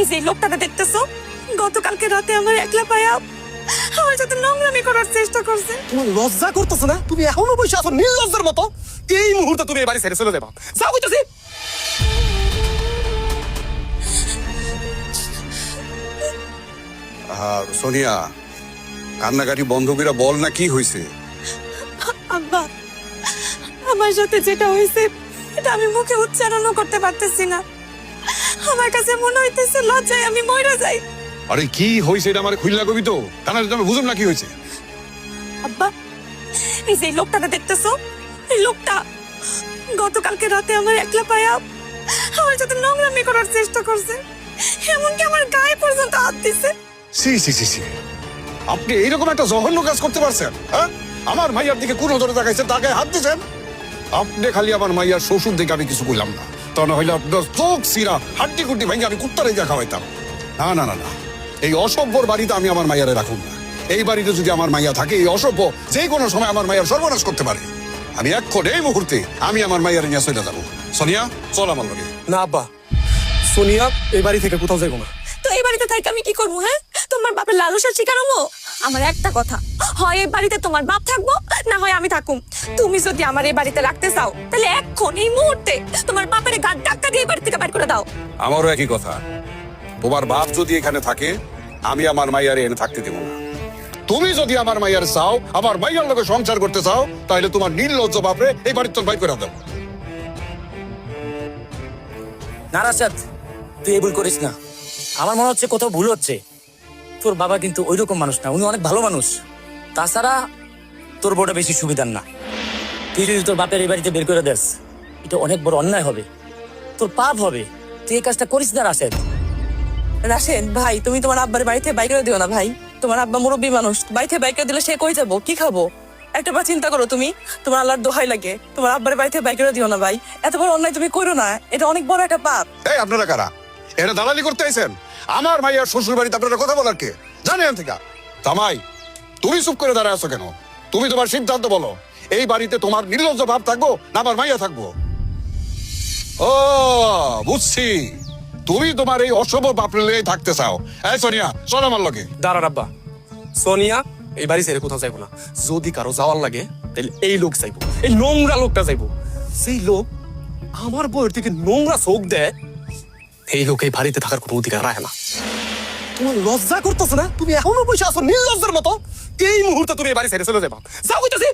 এই যে লোকটাকে দেখতেছো, গতকালকে রাতে আমার একলা পায়া আমার সাথে নোংরামি করার চেষ্টা করছে। তোমার লজ্জা করতেছে না? তুমি এখনো বসে আছো নির্লজ্জার মতো। এই মুহূর্তে তুমি এই বাড়ি ছেড়ে চলে যাবা। যাও কইতাছি। সোনিয়া, কান্নাকাটি বন্ধ করে বল না, কি হয়েছে? আব্বা, আমার সাথে যেটা হয়েছে এটা আমি মুখে উচ্চারণও করতে পারতেছি না। আমার কাছে মনে হইতেছে লজ্জায় আমি মরে যাই। আরে কি হয়েছে এটা আমার খুললা কবি তো, তা না আমি বুঝলাম না কি হয়েছে। আব্বা, এই যে লোকটাকে দেখতেছো, এই লোকটা গতকালকে রাতে আমার একলা পায়া আমার সাথে নোংরামি করার চেষ্টা করছে, এমনকি আমার গায়ে পর্যন্ত হাত দিছে। সি সি সি সি, আপনি এইরকম একটা জঘন্য কাজ করতে পারছেন? হ্যাঁ, আমার মাইয়ার দিকে কোন নজরে তাকাইছেন, তাকে হাত দিয়েছেন? আপনি খালি আমার মাইয়ার শ্বশুর দিকে আমি কিছু কইলাম না, তা না হইলে আপনার চোখ সিরা হাড্ডি কুড্ডি ভেঙে আমি কুত্তারে যা খাওয়াইতাম। না না না না, এই অসভ্যর বাড়িতে আমি আমার মাইয়ারে রাখুন না। এই বাড়িতে যদি আমার মাইয়া থাকে, এই অসভ্য যে কোনো সময় আমার মাইয়ার সর্বনাশ করতে পারে। আমি এক্ষণ এই মুহূর্তে আমি আমার মাইয়ারে নিয়ে চলে যাবো। সোনিয়া, চল আমার লগে। না আব্বা, সোনিয়া এই বাড়ি থেকে কোথাও যাইবো না। তো এই বাড়িতে থাকি আমি কি করবো? হ্যাঁ, তোমার বাপের লালসার শিকার হবো? আমার একটা কথা, হয় এই বাড়িতে তোমার বাপ থাকবো, না হয় আমি থাকুম। তুমি যদি আমার এই বাড়িতে রাখতে চাও, তাহলে এখন এই মুহূর্তে তোমার বাপের গাড় ধাক্কা দিয়ে এই বাড়ি থেকে বের করে দাও। আমারও একই কথা, তোমার বাপ যদি এখানে থাকে, আমি আমার মাইয়ারে এনে থাকতে দেবো না। তুমি যদি আমার মাইয়ার চাও, আমার মাইয়ার লোকে সংসার করতে চাও, তাহলে তোমার নির্লজ্জ বাপরে এই বাড়ির তোর বাই করে দাও। না রাশাদ, তুই এই ভুল করিস না। আমার মনে হচ্ছে কোথাও ভুল হচ্ছে। তোর বাবা কিন্তু ওই রকম মানুষ না, উনি অনেক ভালো মানুষ। তাছাড়া তোর বড় বেশি সুবিধার না। তুই যদি তোর বাপের এই বাড়িতে বের করে দেস, এটা অনেক বড় অন্যায় হবে, তোর পাপ হবে। তুই এই কাজটা করিস না রাশেদ। রাশেদ ভাই, তুমি তোমার আব্বার বাড়িতে বাইক করে দিও না ভাই। তোমার আব্বা মুরব্বী মানুষ, বাড়িতে বাইক করে দিলে সে কই যাবো, কি খাবো? একটা বার চিন্তা করো তুমি, তোমার আল্লাহর দোহাই লাগে, তোমার আব্বার বাড়িতে বাইক করে দিও না ভাই। এত বড় অন্যায় তুমি করো না, এটা অনেক বড় একটা পাপ। এই আপনারা কারা? এটা দালালি করতে আইছেন? আমার মাইয়ার শ্বশুর বাড়িতে আপনারা কথা বলার কে? জানেন থেকে জামাই, তুমি চুপ করে দাঁড়ায় আছো কেন? তুমি তোমার সিদ্ধান্ত বলো, এই বাড়িতে তোমার নির্লজ্জ ভাব থাকবো না আমার মাইয়া থাকবো? ও বুঝছি, তুমি তোমার এই অসভ্য বাপরে লইয়াই থাকতে চাও। এই সোনিয়া, চল আমার লগে। দাঁড়ান আব্বা, সোনিয়া এই বাড়ি ছেড়ে কোথাও যাইবো না। যদি কারো যাওয়ার লাগে তাহলে এই লোক যাইবো, এই নোংরা লোকটা যাইবো। সেই লোক আমার বউয়ের দিকে নোংরা চোখ দেয়, এই লোক এই বাড়িতে থাকার কোনো অধিকার রাখে না। তোমার লজ্জা করতেছে না? তুমি এখনো বসে আছো নির্লজ্জার মতো। এই মুহূর্তে তুমি এই বাড়ি ছেড়ে চলে যাবা। যাও কইতাছি।